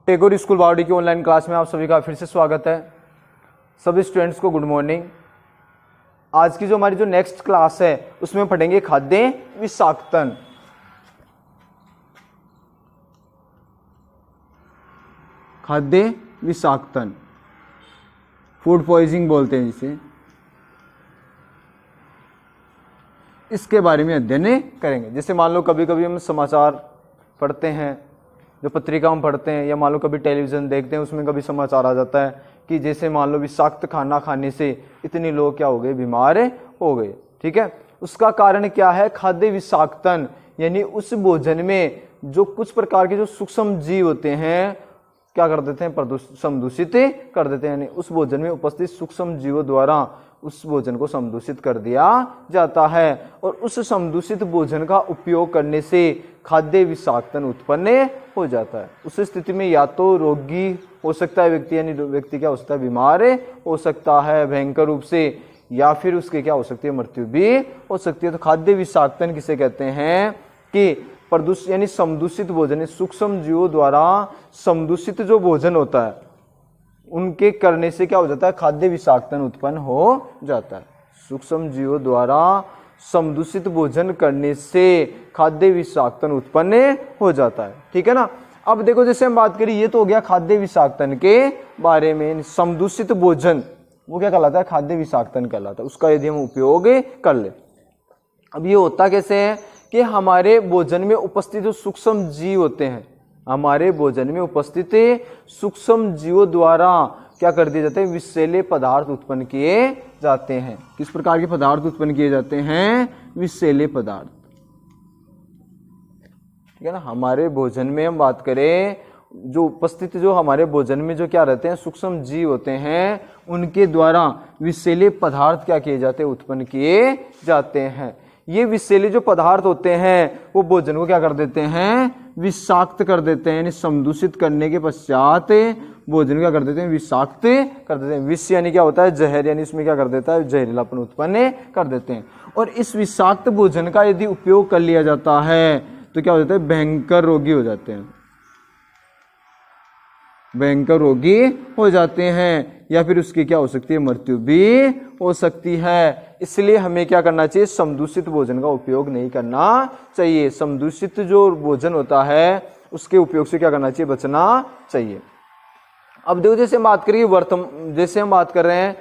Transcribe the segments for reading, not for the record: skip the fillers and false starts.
Tagore school बावड़ी की online class में आप सभी का फिर से स्वागत है। सभी स्टूडेंट्स को गुड मॉर्निंग। आज की जो हमारी जो नेक्स्ट क्लास है उसमें पढ़ेंगे खाद्य विषाक्तन। खाद्य विषाक्तन, फूड पॉइजनिंग बोलते हैं जिसे, इसके बारे में अध्ययन करेंगे। जैसे मान लो कभी कभी हम समाचार पढ़ते हैं, जो पत्रिका हम पढ़ते हैं, या मान लो कभी टेलीविज़न देखते हैं, उसमें कभी समाचार आ जाता है कि जैसे मान लो विषाक्त खाना खाने से इतने लोग क्या हो गए, बीमार हो गए। ठीक है, उसका कारण क्या है? खाद्य विषाक्तन, यानी उस भोजन में जो कुछ प्रकार के जो सूक्ष्म जीव होते हैं क्या कर देते हैं, समदूषित कर देते हैं। यानी उस भोजन में उपस्थित सूक्ष्म जीवों द्वारा उस भोजन को समदूषित कर दिया जाता है, और उस समदूषित भोजन का उपयोग करने से खाद्य विषाक्तन उत्पन्न हो जाता है। उस स्थिति में या तो रोगी हो सकता है व्यक्ति, यानी व्यक्ति क्या हो सकता है, बीमार हो सकता है भयंकर रूप से, या फिर उसके क्या हो सकती है, मृत्यु भी हो सकती है। तो खाद्य विषाक्तन किसे कहते हैं कि प्रदूषित यानी समदूषित भोजन, सूक्ष्म जीवों द्वारा समदूषित जो भोजन होता है उनके करने से क्या हो जाता है, खाद्य विषाक्तन उत्पन्न हो जाता है। सूक्ष्म जीवों द्वारा समदूषित भोजन करने से खाद्य विषाक्तन उत्पन्न हो जाता है। ठीक है ना। अब देखो जैसे हम बात करें, ये तो हो गया खाद्य विषाक्तन के बारे में। समदूषित भोजन वो क्या कहलाता है, खाद्य विषाक्तन कहलाता है। उसका यदि हम उपयोग कर ले, अब ये होता कैसे है कि हमारे भोजन में उपस्थित जो सूक्ष्म जीव होते हैं, हमारे भोजन में उपस्थित सूक्ष्म जीवों द्वारा क्या कर दिए जाते हैं, विषैले पदार्थ उत्पन्न किए जाते हैं। किस प्रकार के पदार्थ उत्पन्न किए जाते हैं? विषैले पदार्थ। ठीक है ना। हमारे भोजन में हम बात करें, जो उपस्थित जो हमारे भोजन में जो क्या रहते हैं, सूक्ष्म जीव होते हैं, उनके द्वारा विषैले पदार्थ क्या किए जाते हैं, उत्पन्न किए जाते हैं। ये विषैले जो पदार्थ होते हैं वो भोजन को क्या कर देते हैं, विषाक्त कर देते हैं। यानी समदूषित करने के पश्चात भोजन क्या कर देते हैं, विषाक्त कर देते हैं। विष यानी क्या होता है, जहर, यानी इसमें क्या कर देता है, जहरीलापन उत्पन्न कर देते हैं। और इस विषाक्त भोजन का यदि उपयोग कर लिया जाता है तो क्या हो जाता है, भयंकर रोगी हो जाते हैं, भयंकर रोगी हो जाते हैं, या फिर उसकी क्या हो सकती है, मृत्यु भी हो सकती है। इसलिए हमें क्या करना चाहिए, समदूषित भोजन का उपयोग नहीं करना चाहिए। समदूषित जो भोजन होता है उसके उपयोग से क्या करना चाहिए, बचना चाहिए। अब देखो जैसे हम बात करेंगे जैसे हम बात कर रहे हैं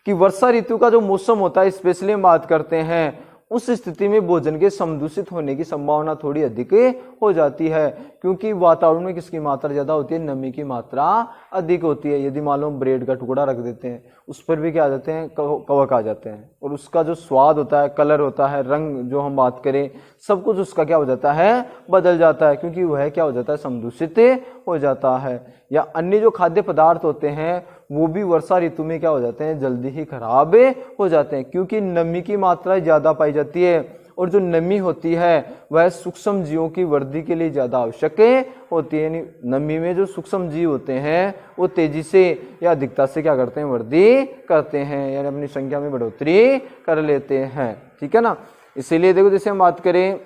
कि वर्षा ऋतु का जो मौसम होता है, स्पेशली हम बात करते हैं, उस स्थिति में भोजन के समदूषित होने की संभावना थोड़ी अधिक हो जाती है, क्योंकि वातावरण में किसकी मात्रा ज्यादा होती है, नमी की मात्रा अधिक होती है। यदि मान लो हम ब्रेड का टुकड़ा रख देते हैं, उस पर भी क्या आ जाते हैं, कवक आ जाते हैं, और उसका जो स्वाद होता है, कलर होता है, रंग जो हम बात करें, सब कुछ उसका क्या हो जाता है, बदल जाता है, क्योंकि वह क्या हो जाता है, समदूषित हो जाता है। या अन्य जो खाद्य पदार्थ होते हैं वो भी वर्षा ऋतु में क्या हो जाते हैं, जल्दी ही खराब हो जाते हैं, क्योंकि नमी की मात्रा ज्यादा पाई जाती है, और जो नमी होती है वह सूक्ष्म जीवों की वृद्धि के लिए ज्यादा आवश्यक होती है। यानी नमी में जो सूक्ष्म जीव होते हैं वो तेजी से या अधिकता से क्या करते हैं, वृद्धि करते हैं, यानी अपनी संख्या में बढ़ोतरी कर लेते हैं। ठीक है ना। इसीलिए देखो जैसे हम बात करें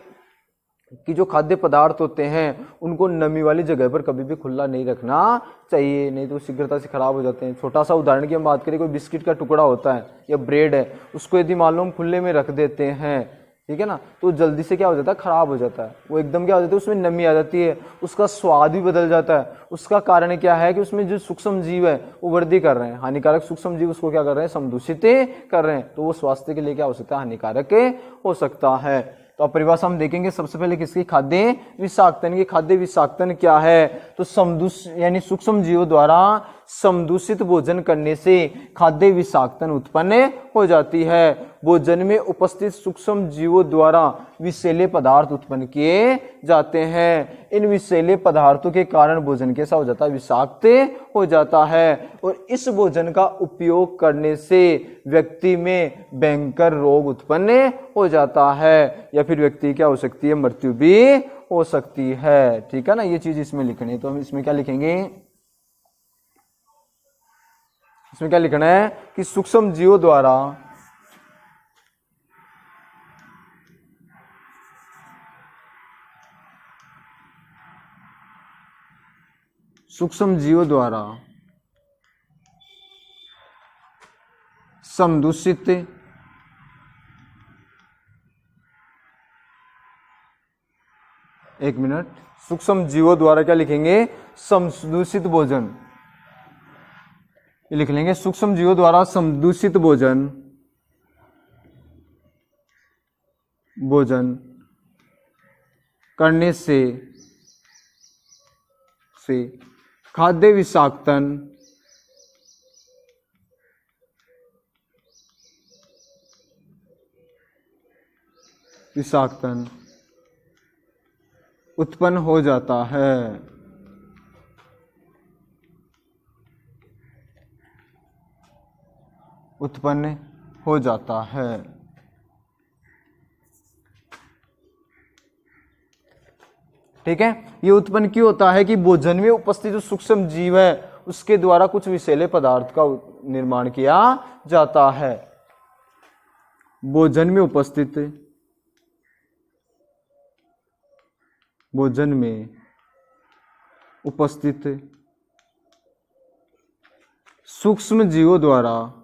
कि जो खाद्य पदार्थ होते हैं उनको नमी वाली जगह पर कभी भी खुला नहीं रखना चाहिए, नहीं तो शीघ्रता से खराब हो जाते हैं। छोटा सा उदाहरण की हम बात करें, कोई बिस्किट का टुकड़ा होता है या ब्रेड है, उसको यदि मान लो हम खुले में रख देते हैं, ठीक है ना, तो जल्दी से क्या हो जाता है, खराब हो जाता है। वो एकदम क्या हो जाता है, उसमें नमी आ जाती है, उसका स्वाद भी बदल जाता है। उसका कारण क्या है कि उसमें जो सूक्ष्म जीव है वो वृद्धि कर रहे हैं, हानिकारक सूक्ष्म जीव उसको क्या कर रहे हैं, समदूषित कर रहे हैं, तो वो स्वास्थ्य के लिए क्या हो सकता है, हानिकारक हो सकता है। तो अब परिभाषा हम देखेंगे सबसे पहले किसकी, खाद्य विषाक्तन की। खाद्य विषाक्तन क्या है, तो यानी सूक्ष्म जीवों द्वारा समदूषित भोजन करने से खाद्य विषाक्तन उत्पन्न हो जाती है। भोजन में उपस्थित सूक्ष्म जीवों द्वारा विषैले पदार्थ उत्पन्न किए जाते हैं। इन विषैले पदार्थों के कारण भोजन कैसा हो जाता है, विषाक्त हो जाता है, और इस भोजन का उपयोग करने से व्यक्ति में भयंकर रोग उत्पन्न हो जाता है, या फिर व्यक्ति क्या हो सकती है, मृत्यु भी हो सकती है। ठीक है ना। ये चीज इसमें लिखनी है, तो हम इसमें क्या लिखेंगे, इसमें क्या लिखना है कि सूक्ष्म जीवों द्वारा सूक्ष्म जीवों द्वारा समदूषित सूक्ष्म जीवों द्वारा क्या लिखेंगे? समदूषित भोजन। ये लिख लेंगे सूक्ष्म जीवों द्वारा समदूषित भोजन करने से खाद्य विषाक्तन उत्पन्न हो जाता है। उत्पन्न हो जाता है। ठीक है, ये उत्पन्न क्यों होता है कि भोजन में उपस्थित जो सूक्ष्म जीव है उसके द्वारा कुछ विषैले पदार्थ का निर्माण किया जाता है। भोजन में उपस्थित सूक्ष्म जीवों द्वारा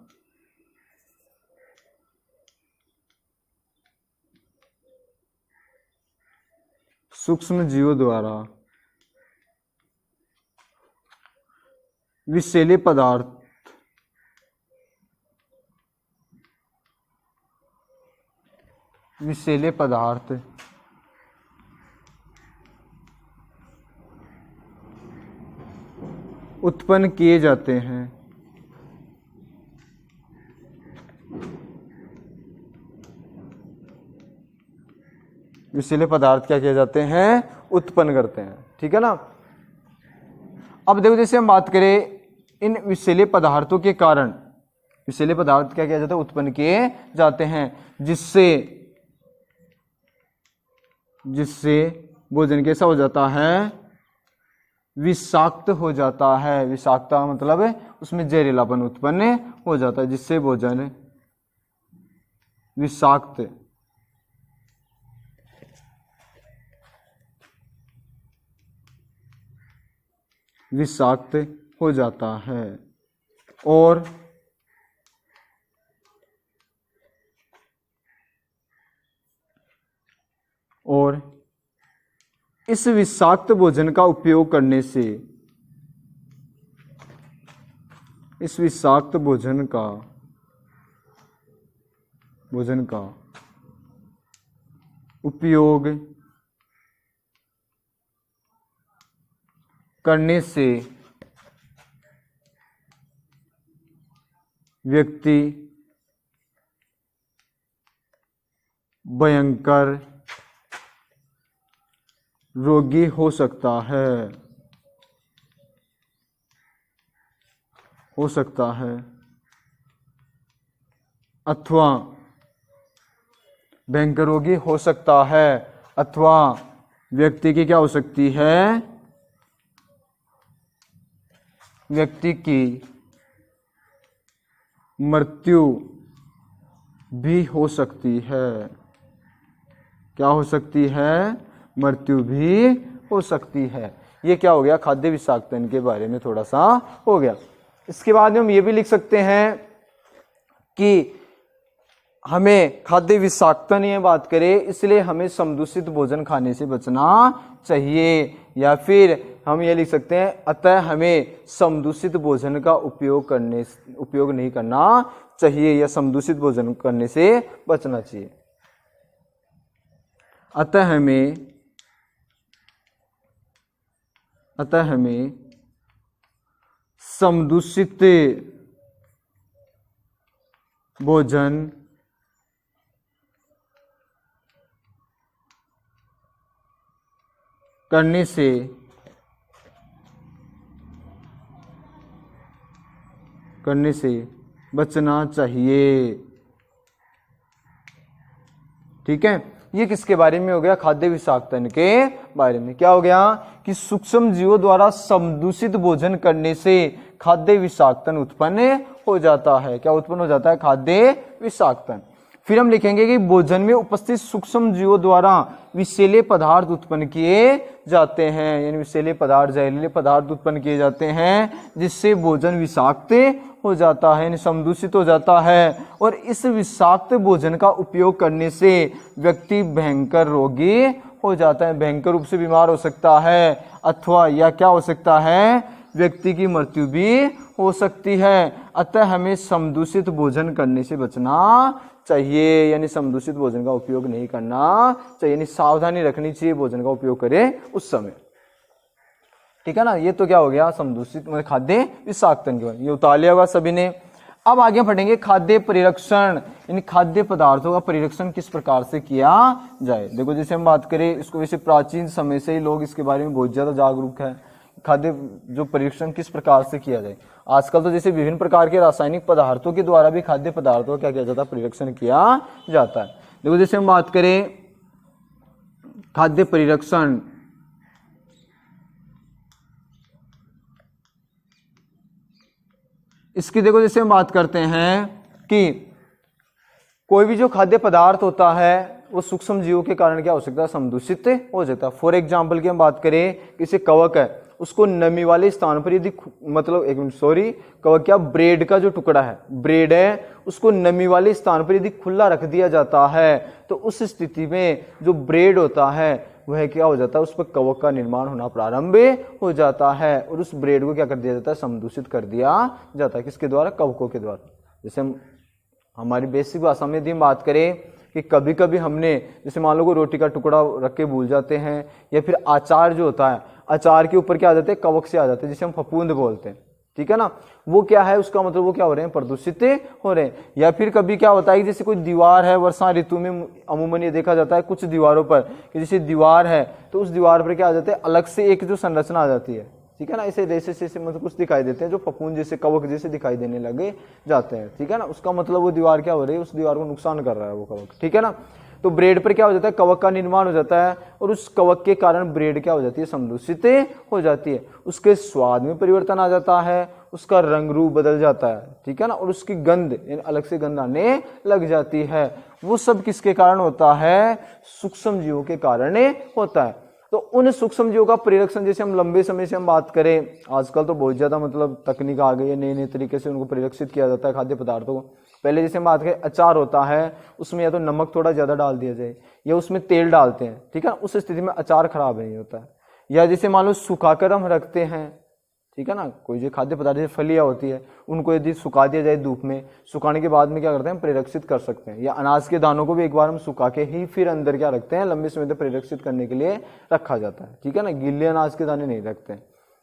विषैले पदार्थ उत्पन्न किए जाते हैं। विषैले पदार्थ क्या किए जाते हैं? उत्पन्न करते हैं। ठीक है ना। अब देखो जैसे हम बात करें इन विषैले पदार्थों के कारण, विषैले पदार्थ क्या किया जाता है? उत्पन्न किए जाते हैं, जिससे भोजन कैसा हो जाता है? विषाक्त हो जाता है। विषाक्तता मतलब उसमें जहरीलापन उत्पन्न हो जाता है, जिससे भोजन विषाक्त हो जाता है। और इस विषाक्त भोजन का उपयोग करने से, इस विषाक्त भोजन का उपयोग करने से व्यक्ति भयंकर रोगी हो सकता है। अथवा भयंकर रोगी हो सकता है, अथवा व्यक्ति की क्या हो सकती है? व्यक्ति की मृत्यु भी हो सकती है। क्या हो सकती है? मृत्यु भी हो सकती है। ये क्या हो गया? खाद्य विषाक्तन के बारे में थोड़ा सा हो गया। इसके बाद में हम ये भी लिख सकते हैं कि हमें खाद्य विषाक्तन ये बात करें, इसलिए हमें समदूषित भोजन खाने से बचना चाहिए। या फिर हम ये लिख सकते हैं अतः हमें समदूषित भोजन का उपयोग नहीं करना चाहिए, या समदूषित भोजन करने से बचना चाहिए। अतः हमें समदूषित भोजन करने से बचना चाहिए। ठीक है, ये किसके बारे में हो गया? खाद्य विषाक्तन के बारे में। क्या हो गया कि सूक्ष्म जीवों द्वारा समदूषित भोजन करने से खाद्य विषाक्तन उत्पन्न हो जाता है। क्या उत्पन्न हो जाता है? खाद्य विषाक्तन। फिर हम लिखेंगे कि भोजन में उपस्थित सूक्ष्म जीवों द्वारा विषैले पदार्थ उत्पन्न किए जाते हैं, यानी विषैले पदार्थ, जहरीले पदार्थ उत्पन्न किए जाते हैं, जिससे भोजन विषाक्त हो जाता है, यानी समदूषित हो जाता है। और इस विषाक्त भोजन का उपयोग करने से व्यक्ति भयंकर रोगी हो जाता है, भयंकर रूप से बीमार हो सकता है, अथवा या क्या हो सकता है, व्यक्ति की मृत्यु भी हो सकती है। अतः हमें समदूषित भोजन करने से बचना चाहिए, यानी समदूषित भोजन का उपयोग नहीं करना चाहिए, यानी सावधानी रखनी चाहिए भोजन का उपयोग करें उस समय। ठीक है ना, ये तो क्या हो गया समदूषित मतलब खाद्य विषाक्तन के बारे में, ये उतार लिया होगा सभी ने। अब आगे पढ़ेंगे खाद्य परिरक्षण, यानी खाद्य पदार्थों का परिरक्षण किस प्रकार से किया जाए। देखो जैसे हम बात करें इसको, वैसे प्राचीन समय से ही लोग इसके बारे में बहुत ज्यादा जागरूक है, खाद्य जो परिरक्षण किस प्रकार से किया जाए। आजकल तो जैसे विभिन्न प्रकार के रासायनिक पदार्थों के द्वारा भी खाद्य पदार्थों का क्या किया जाता है, परिरक्षण किया जाता है। देखो जैसे हम बात करें खाद्य परिरक्षण, इसकी देखो जैसे हम बात करते हैं कि कोई भी जो खाद्य पदार्थ होता है वो सूक्ष्म जीवों के कारण क्या हो सकता है, समदूषित हो जाता है। फॉर एग्जाम्पल की हम बात करें, किसी कवक है उसको नमी वाले स्थान पर यदि मतलब कवक क्या, ब्रेड का जो टुकड़ा है, ब्रेड है, उसको नमी वाले स्थान पर यदि खुला रख दिया जाता है तो उस स्थिति में जो ब्रेड होता है वह क्या हो जाता है, उस पर कवक का निर्माण होना प्रारंभ हो जाता है और उस ब्रेड को क्या कर दिया जाता है, समदूषित कर दिया जाता है। किसके द्वारा, कवकों के द्वारा। जैसे हम हमारी बेसिक भाषा में यदि हम बात करें कि कभी कभी हमने जैसे मान लो को रोटी का टुकड़ा रख के भूल जाते हैं, या फिर अचार जो होता है, अचार के ऊपर क्या आ जाते हैं, कवक से आ जाते हैं, जिसे हम फफूंद बोलते हैं। ठीक है ना, वो क्या है, उसका मतलब वो क्या हो रहे हैं, प्रदूषित हो रहे हैं। या फिर कभी क्या होता है कि जैसे कोई दीवार है, वर्षा ऋतु में अमूमन ये देखा जाता है कुछ दीवारों पर कि जैसे दीवार है तो उस दीवार पर क्या आ जाता है, अलग से एक जो संरचना आ जाती है। ठीक है ना, ऐसे जैसे मतलब कुछ दिखाई देते हैं जो फफूंद जैसे, कवक जैसे दिखाई देने लगे जाते हैं। ठीक है ना, उसका मतलब वो दीवार क्या हो रही है, उस दीवार को नुकसान कर रहा है वो कवक। ठीक है ना, तो ब्रेड पर क्या हो जाता है, कवक का निर्माण हो जाता है और उस कवक के कारण ब्रेड क्या हो जाती है, समदूषित हो जाती है। उसके स्वाद में परिवर्तन आ जाता है, उसका रंग रूप बदल जाता है। ठीक है ना, और उसकी गंध अलग से गंध आने लग जाती है। वो सब किसके कारण होता है, सूक्ष्म जीवों के कारण होता है। तो उन सूक्ष्म जीवों का परिरक्षण, जैसे हम लंबे समय से हम बात करें, आजकल तो बहुत ज्यादा मतलब तकनीक आ गई है, नए नए तरीके से उनको परिरक्षित किया जाता है खाद्य पदार्थों को। पहले जैसे हम बात करें अचार होता है, उसमें या तो नमक थोड़ा ज्यादा डाल दिया जाए या उसमें तेल डालते हैं। ठीक है, उस स्थिति में अचार खराब नहीं होता है। या जैसे मान लो सुखाकर हम रखते हैं, ठीक है ना, कोई जो खाद्य पदार्थ जैसे फलियां होती है उनको यदि सुखा दिया जाए धूप में, सुखाने के बाद में क्या करते हैं, परिरक्षित कर सकते हैं। या अनाज के दानों को भी एक बार हम सुखा के ही फिर अंदर क्या रखते हैं, लंबे समय तक परिरक्षित करने के लिए रखा जाता है। ठीक है ना, गीले अनाज के दाने नहीं रखते हैं,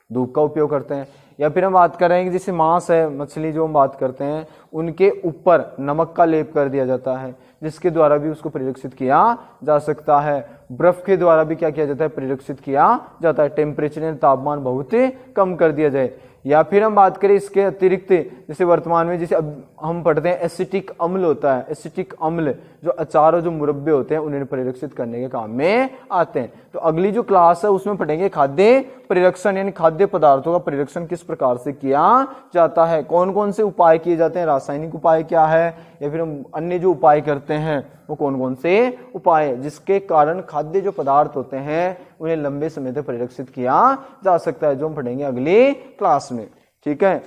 धूप का उपयोग करते हैं। या फिर हम बात कर रहे हैं कि जैसे मांस है, मछली जो हम बात करते हैं, उनके ऊपर नमक का लेप कर दिया जाता है, जिसके द्वारा भी उसको परिरक्षित किया जा सकता है। बर्फ के द्वारा भी क्या किया जाता है, परिरक्षित किया जाता है, टेम्परेचर यानी तापमान बहुत कम कर दिया जाए। या फिर हम बात करें इसके अतिरिक्त, जैसे वर्तमान में जैसे अब हम पढ़ते हैं एसिटिक अम्ल होता है, एसिटिक अम्ल जो अचार और जो मुरब्बे होते हैं उन्हें परिरक्षित करने के काम में आते हैं। तो अगली जो क्लास है उसमें पढ़ेंगे खाद्य परिरक्षण, यानी खाद्य पदार्थों का परिरक्षण किस प्रकार से किया जाता है, कौन कौन से उपाय किए जाते हैं, रासायनिक उपाय क्या है, या फिर हम अन्य जो उपाय करते हैं वो कौन कौन से उपाय, जिसके कारण खाद्य जो पदार्थ होते हैं उन्हें लंबे समय तक परिरक्षित किया जा सकता है, जो हम पढ़ेंगे अगली क्लास में। ठीक है।